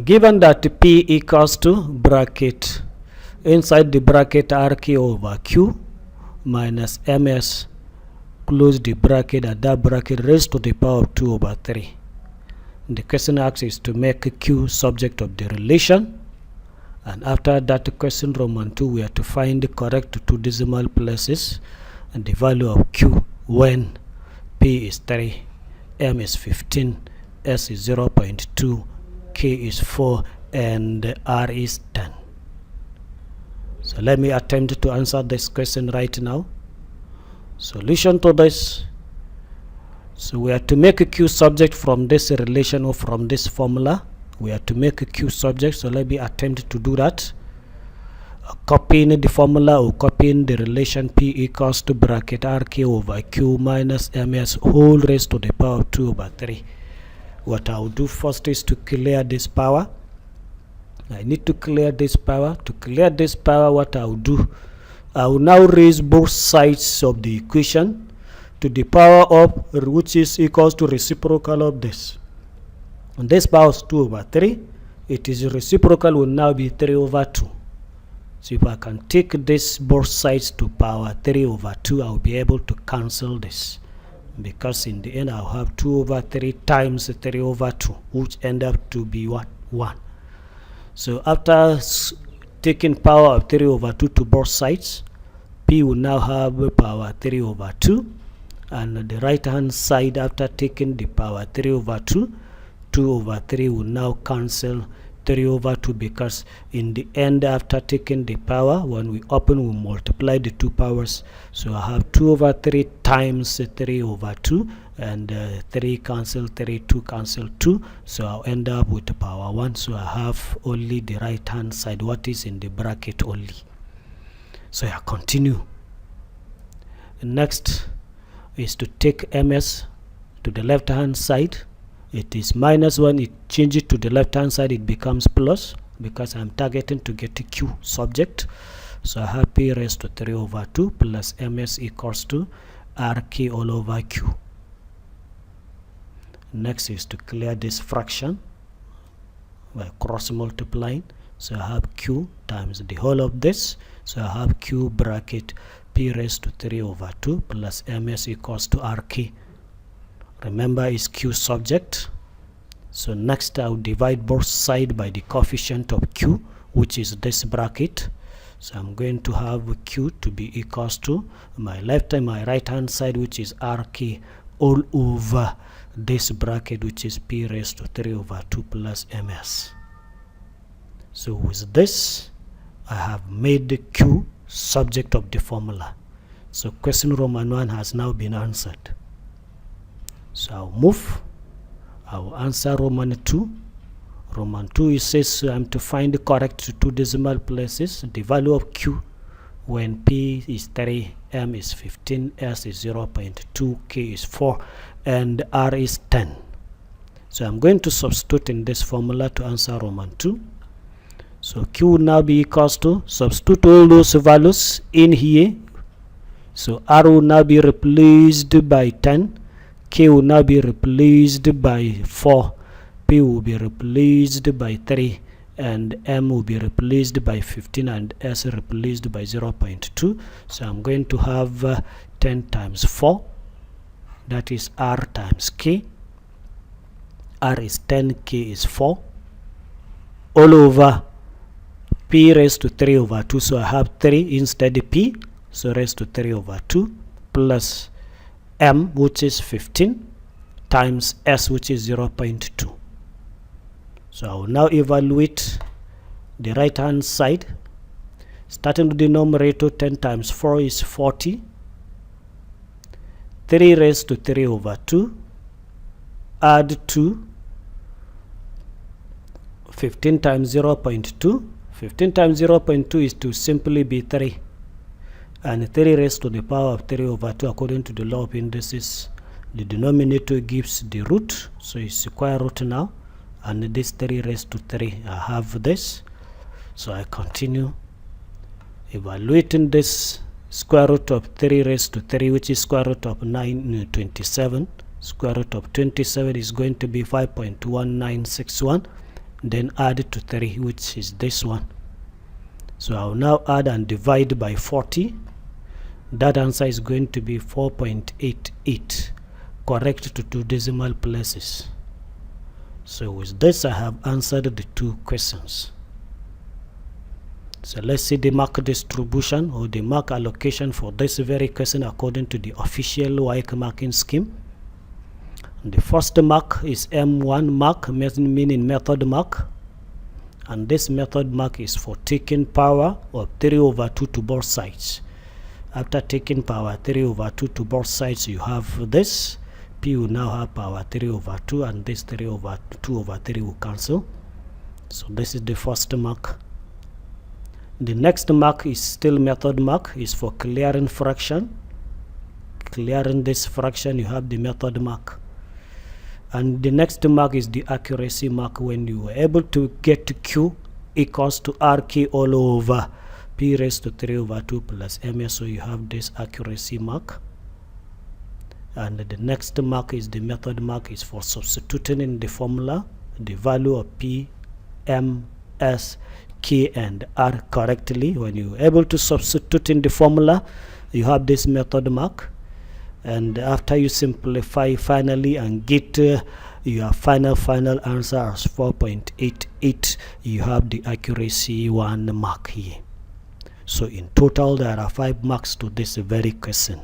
Given that P equals to bracket, inside the bracket RK over Q minus MS, close the bracket, at that bracket raised to the power of 2 over 3. The question asks is to make Q subject of the relation, and after that question Roman 2, we have to find the correct two decimal places and the value of Q when P is 3, M is 15, S is 0.2, K is 4, and R is 10. So let me attempt to answer this question right now. Solution to this. So we have to make a Q subject from this relation or from this formula. We have to make a Q subject. So let me attempt to do that. Copying the formula or copying the relation P equals to bracket RK over Q minus MS whole raised to the power of 2 over 3. What I'll do first is to clear this power. I need to clear this power. To clear this power, what I'll do, I will now raise both sides of the equation to the power of, which is equals to reciprocal of this. And this power is 2 over 3. It is reciprocal will now be 3 over 2. So if I can take this both sides to power 3 over 2, I'll be able to cancel this. Because in the end, I'll have 2 over 3 times 3 over 2, which end up to be what? 1. So after taking power of 3 over 2 to both sides, P will now have power 3 over 2. And the right hand side, after taking the power 3 over 2, 2 over 3 will now cancel 3 over 2, because in the end, after taking the power, when we open, we multiply the two powers. So I have 2 over 3 times 3 over 2, and 3 cancel 3, 2 cancel 2. So I'll end up with the power 1. So I have only the right hand side, what is in the bracket only. So I continue. Next is to take MS to the left hand side. It is minus 1, it changes to the left hand side, it becomes plus, because I'm targeting to get a Q subject. So I have P raised to 3 over 2 plus MS equals to RK all over Q. Next is to clear this fraction by cross multiplying. So I have Q times the whole of this. So I have Q bracket P raised to 3 over 2 plus MS equals to RK. Remember, is Q subject. So next I'll divide both sides by the coefficient of Q, which is this bracket. So I'm going to have Q to be equals to my left and my right hand side, which is RK all over this bracket, which is P raised to 3 over 2 plus MS. So with this, I have made the Q subject of the formula. So question Roman 1 has now been answered. So I'll move. I'll answer Roman 2. Roman 2, it says I'm to find the correct two decimal places, the value of Q when P is 3, M is 15, S is 0.2, K is 4, and R is 10. So I'm going to substitute in this formula to answer Roman 2. So Q will now be equals to, substitute all those values in here. So R will now be replaced by 10. K will now be replaced by 4, P will be replaced by 3, and M will be replaced by 15, and S replaced by 0.2. So I'm going to have 10 times 4, that is R times K. R is 10, K is 4, all over P raised to 3 over 2. So I have 3 instead of P, so raised to 3 over 2 plus M, which is 15, times S, which is 0.2. So I will now evaluate the right hand side. Starting with the numerator, 10 times 4 is 40. 3 raised to 3 over 2. Add 2. 15 times 0.2. 15 times 0.2 is to simply be 3. And 3 raised to the power of 3 over 2, according to the law of indices, the denominator gives the root, so it's square root now, and this 3 raised to 3, I have this. So I continue evaluating this square root of 3 raised to 3, which is square root of 27. Square root of 27 is going to be 5.1961. then add to 3, which is this one. So I'll now add and divide by 40. That answer is going to be 4.88, correct to 2 decimal places. So with this, I have answered the 2 questions. So let's see the mark distribution or the mark allocation for this very question according to the official Waec marking scheme. The first mark is M1 mark, meaning method mark. And this method mark is for taking power of 3/2 to both sides. After taking power 3/2 to both sides, you have this. P will now have power 3/2, and this 2/3 will cancel. So this is the first mark. The next mark is still method mark, is for clearing fraction. Clearing this fraction, you have the method mark. And the next mark is the accuracy mark, when you were able to get Q equals to RK all over P raised to 3/2 plus MS, so you have this accuracy mark. And the next mark is the method mark, is for substituting in the formula the value of P, M, S, K and R correctly. When you're able to substitute in the formula, you have this method mark. And after you simplify finally and get your final answer as 4.88, you have the accuracy 1 mark here. So in total there are 5 marks to this very question.